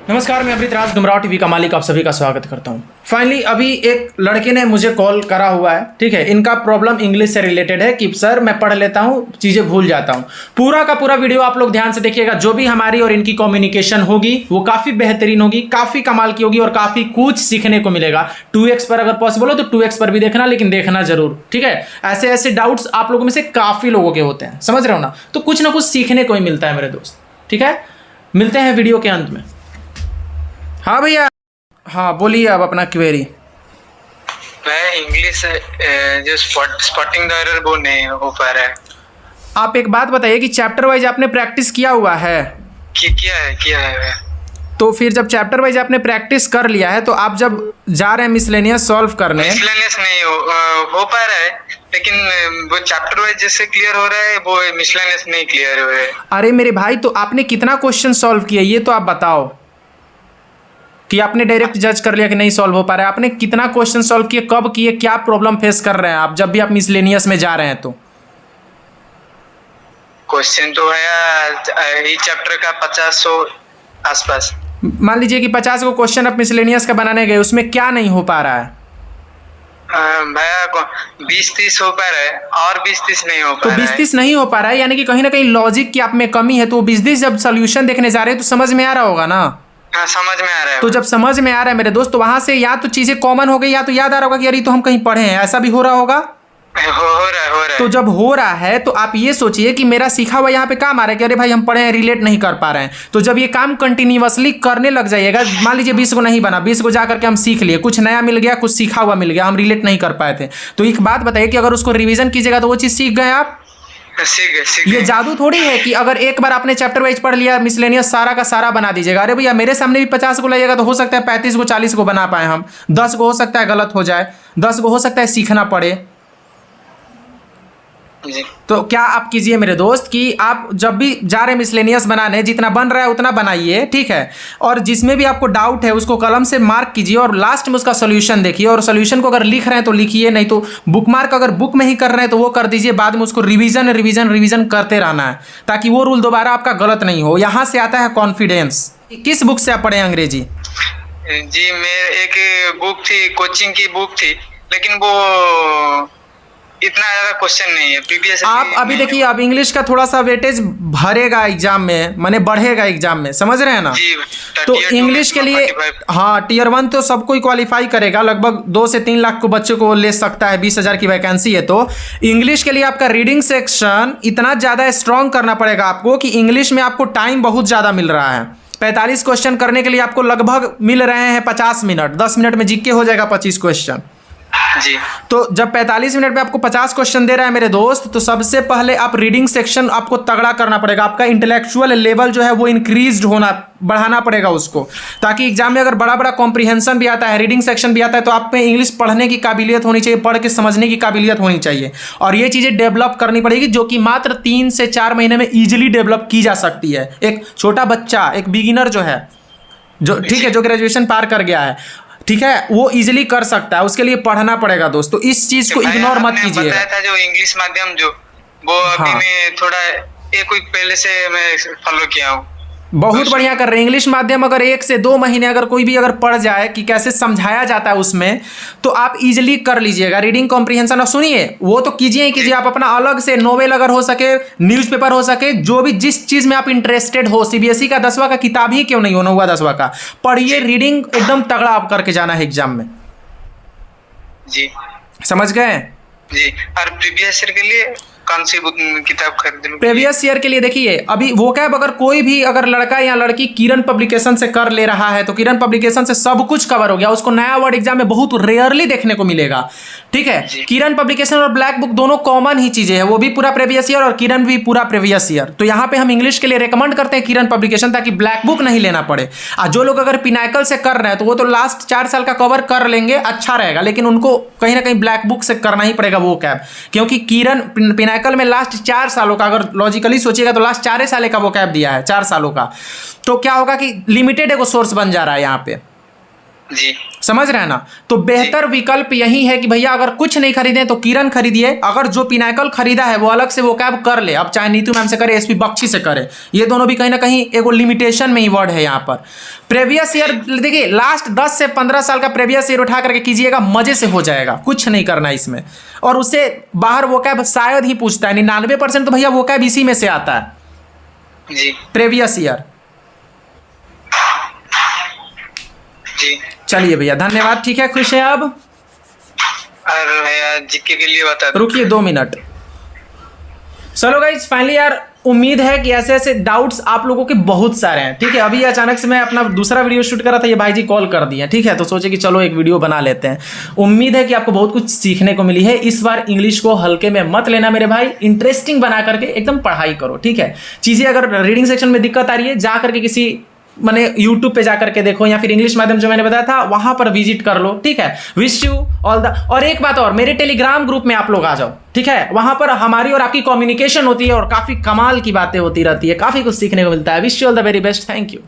नमस्कार, मैं अमृतराज डुमराव टीवी का मालिक आप सभी का स्वागत करता हूं। फाइनली अभी एक लड़के ने मुझे कॉल करा हुआ है, ठीक है। इनका प्रॉब्लम इंग्लिश से रिलेटेड है कि सर मैं पढ़ लेता हूं, चीज़ें भूल जाता हूं। पूरा का पूरा वीडियो आप लोग ध्यान से देखिएगा। जो भी हमारी और इनकी कम्युनिकेशन होगी वो काफ़ी बेहतरीन होगी, काफ़ी कमाल की होगी और काफ़ी कुछ सीखने को मिलेगा। 2x पर अगर पॉसिबल हो तो 2x पर भी देखना, लेकिन देखना जरूर, ठीक है। ऐसे ऐसे डाउट्स आप लोगों में से काफ़ी लोगों के होते हैं, समझ रहे हो ना। तो कुछ ना कुछ सीखने को ही मिलता है मेरे दोस्त, ठीक है। मिलते हैं वीडियो के अंत में। हाँ भैया, हाँ बोलिए आप अपना क्वेरी। मैं इंग्लिश जो स्पॉटिंग द एरर वो नहीं हो पा रहा है। आप एक बात बताइए कि चैप्टर वाइज आपने प्रैक्टिस किया हुआ है? किया है। तो फिर जब चैप्टर वाइज आपने प्रैक्टिस कर लिया है तो आप जब जा रहे हैं मिसलेनियस सॉल्व करने, मिसलेनियस नहीं हो पा रहा है, लेकिन वो चैप्टर वाइज जैसे क्लियर हो रहा है वो मिसलेनियस नहीं क्लियर हो रहा है। अरे मेरे भाई, तो आपने कितना क्वेश्चन सॉल्व किया ये तो आप बताओ, कि आपने डायरेक्ट जज कर लिया कि नहीं सॉल्व हो पा रहा है। आपने कितना क्वेश्चन सॉल्व किए, कब किए, क्या प्रॉब्लम फेस कर रहे हैं आप जब भी आप मिसलेनियस में जा रहे हैं? तो क्वेश्चन तो है इस चैप्टर का 50-100 आसपास। मान लीजिए कि 50 को क्वेश्चन आप मिसलेनियस का बनाने गए, उसमें क्या नहीं हो पा रहा है? भैया 20-30 हो पा रहा है और 20-30 नहीं हो पा रहा है। तो 20-30 नहीं हो पा रहा है, यानी कि कहीं ना कहीं लॉजिक की आप में कमी है। तो 20-30 जब सोल्यूशन देखने जा रहे हैं तो समझ में आ रहा होगा ना। हाँ, समझ में आ रहा है। तो जब समझ में आ रहा है मेरे दोस्त, तो वहां से या तो चीजें कॉमन हो गई या तो याद आ रहा होगा कि यार ये तो हम कहीं पढ़े हैं। ऐसा भी हो रहा होगा। हो रहा है। तो जब हो रहा है तो आप ये सोचिए कि मेरा सीखा हुआ यहाँ पे काम आ रहा है कि अरे भाई हम पढ़े हैं, रिलेट नहीं कर पा रहे हैं। तो जब ये काम कंटिन्यूअसली करने लग जाइएगा, मान लीजिए 20 को नहीं बना, 20 को जाकर के हम सीख लिए, कुछ नया मिल गया, कुछ सीखा हुआ मिल गया, हम रिलेट नहीं कर पाए थे। तो एक बात बताइए कि अगर उसको रिविजन कीजिएगा तो वो चीज़ सीख गए आप। ये जादू थोड़ी है कि अगर एक बार आपने चैप्टर वाइज पढ़ लिया मिसलेनियस सारा का सारा बना दीजिएगा। अरे भैया, मेरे सामने भी 50 को लाइएगा तो हो सकता है 35 को 40 को बना पाए हम, 10 को हो सकता है गलत हो जाए, 10 को हो सकता है सीखना पड़े। तो क्या आप कीजिए मेरे दोस्त कि आप जब भी जा रहे हैं मिसलेनियस बनाने, जितना बन रहा है उतना बनाइए, ठीक है। और जिसमें भी आपको डाउट है उसको कलम से मार्क कीजिए और लास्ट में उसका सोल्यूशन देखिए। और सोल्यूशन को अगर लिख रहे हैं तो लिखिए, नहीं तो बुक मार्क अगर बुक में ही कर रहे हैं तो वो कर दीजिए। बाद में उसको रिवीजन करते रहना है, ताकि वो रूल दोबारा आपका गलत नहीं हो। यहाँ से आता है कॉन्फिडेंस। किस बुक से आप पढ़े अंग्रेजी? जी, मेरे एक बुक थी, कोचिंग की बुक थी, लेकिन वो इतना ज्यादा क्वेश्चन नहीं है। प्रीवियस आप अभी देखिए, अब इंग्लिश का थोड़ा सा वेटेज भरेगा एग्जाम में, माने बढ़ेगा एग्जाम में, समझ रहे हैं ना। तो इंग्लिश के लिए हाँ, टियर 1 तो सबको ही क्वालिफाई करेगा। लगभग 2 से 3 लाख को बच्चों को ले सकता है, 20,000 की वैकेंसी है। तो इंग्लिश के लिए आपका रीडिंग सेक्शन इतना ज़्यादा स्ट्रॉन्ग करना पड़ेगा आपको कि इंग्लिश में आपको टाइम बहुत ज़्यादा मिल रहा है। 45 क्वेश्चन करने के लिए आपको लगभग मिल रहे हैं 50 मिनट। 10 मिनट में जीके हो जाएगा 25 क्वेश्चन जी। तो जब 45 मिनट में आपको 50 क्वेश्चन दे रहा है मेरे दोस्त, तो सबसे पहले आप रीडिंग सेक्शन आपको तगड़ा करना पड़ेगा। आपका इंटेलेक्चुअल लेवल जो है वो इंक्रीज्ड होना, बढ़ाना पड़ेगा उसको, ताकि एग्जाम में अगर बड़ा बड़ा कॉम्प्रिहेंशन भी आता है, रीडिंग सेक्शन भी आता है, तो आप में इंग्लिश पढ़ने की काबिलियत होनी चाहिए, पढ़ के समझने की काबिलियत होनी चाहिए। और ये चीज़ें डेवलप करनी पड़ेगी, जो कि मात्र 3 से 4 महीने में ईजिली डेवलप की जा सकती है। एक छोटा बच्चा, एक बिगिनर जो है, जो ठीक है, जो ग्रेजुएशन पार कर गया है, ठीक है, वो इजीली कर सकता है। उसके लिए पढ़ना पड़ेगा दोस्तों, इस चीज को इग्नोर मत कीजिए। बताया था जो इंग्लिश माध्यम जो वो अभी मैं थोड़ा एक वीक पहले से मैं फॉलो किया हूँ। बहुत बढ़िया कर रहे हैं। इंग्लिश माध्यम अगर 1 से 2 महीने अगर कोई भी अगर पढ़ जाए कि कैसे समझाया जाता है उसमें, तो आप इजीली कर लीजिएगा रीडिंग कॉम्प्रिहेंशन। और सुनिए, वो तो कीजिए ही कीजिए, आप अपना अलग से नोवेल अगर हो सके, न्यूज़पेपर हो सके, जो भी जिस चीज़ में आप इंटरेस्टेड हो, सीबीएसई का 10वां का किताब ही क्यों नहीं हो, 9वां 10वां का पढ़िए। रीडिंग एकदम तगड़ा आप करके जाना है एग्जाम में जी, समझ गए जी। और प्रीवियस ईयर के लिए कौन सी बुक किताब खरीद लूं? प्रीवियस ईयर के लिए देखिए, अभी वोकैब अगर कोई भी अगर लड़का या लड़की किरण पब्लिकेशन से कर ले रहा है तो किरण पब्लिकेशन से सब कुछ कवर हो गया। उसको नया वर्ड एग्जाम में बहुत रेयरली देखने को मिलेगा, ठीक है। किरण पब्लिकेशन और ब्लैक बुक दोनों कॉमन ही चीजें हैं, वो भी पूरा प्रीवियस ईयर और किरण भी पूरा प्रीवियस ईयर। तो यहाँ पे हम इंग्लिश के लिए रिकमेंड करते हैं किरण पब्लिकेशन, ताकि ब्लैक बुक नहीं लेना पड़े। और जो लोग अगर पिनाकल से कर रहे हैं तो वो तो लास्ट 4 साल का कवर कर लेंगे, अच्छा रहेगा, लेकिन उनको कहीं ना कहीं ब्लैक बुक से करना ही पड़ेगा वो कैब, क्योंकि किरण पिनाकल में लास्ट 4 सालों का अगर लॉजिकली सोचिएगा तो लास्ट 4 साल का वो कैब दिया है, 4 सालों का। तो क्या होगा कि लिमिटेड एगो सोर्स बन जा रहा है यहाँ पे, जी समझ रहे हैं ना। तो बेहतर विकल्प यही है कि भैया अगर कुछ नहीं खरीदे तो किरण खरीदिए, अगर जो पिनाकल खरीदा है वो अलग से वो कैब कर ले, अब चाहे नीतू मैम से करे, एसपी बख्शी से करे, ये दोनों भी कहीं ना कहीं एक लिमिटेशन में ही वर्ड है यहाँ पर। प्रीवियस ईयर देखिए, लास्ट 10 से 15 साल का प्रीवियस ईयर उठा करके कीजिएगा, मजे से हो जाएगा, कुछ नहीं करना इसमें। और उससे बाहर वो कैब शायद ही पूछता है, 99% तो भैया वो कैब इसी में से आता है जी प्रीवियस ईयर। जी चलिए भैया धन्यवाद, ठीक है, खुश है अब। और भैया जीके के लिए बता दो। रुकिए 2 मिनट। चलो गाइस फाइनली यार, उम्मीद है कि ऐसे ऐसे डाउट्स आप लोगों के बहुत सारे हैं, ठीक है। अभी अचानक से मैं अपना दूसरा वीडियो शूट कर रहा था, ये भाई जी कॉल कर दिए, ठीक है, तो सोचे कि चलो एक वीडियो बना लेते हैं। उम्मीद है कि आपको बहुत कुछ सीखने को मिली है। इस बार इंग्लिश को हल्के में मत लेना मेरे भाई, इंटरेस्टिंग बना करके एकदम पढ़ाई करो, ठीक है। चीज़ें अगर रीडिंग सेक्शन में दिक्कत आ रही है, जा करके किसी मैंने यूट्यूब पे जाकर के देखो, या फिर इंग्लिश माध्यम जो मैंने बताया था वहां पर विजिट कर लो, ठीक है। Wish you all the. और एक बात और, मेरे टेलीग्राम ग्रुप में आप लोग आ जाओ, ठीक है। वहां पर हमारी और आपकी कम्युनिकेशन होती है और काफी कमाल की बातें होती रहती है, काफी कुछ सीखने को मिलता है। Wish you all the very best, thank you.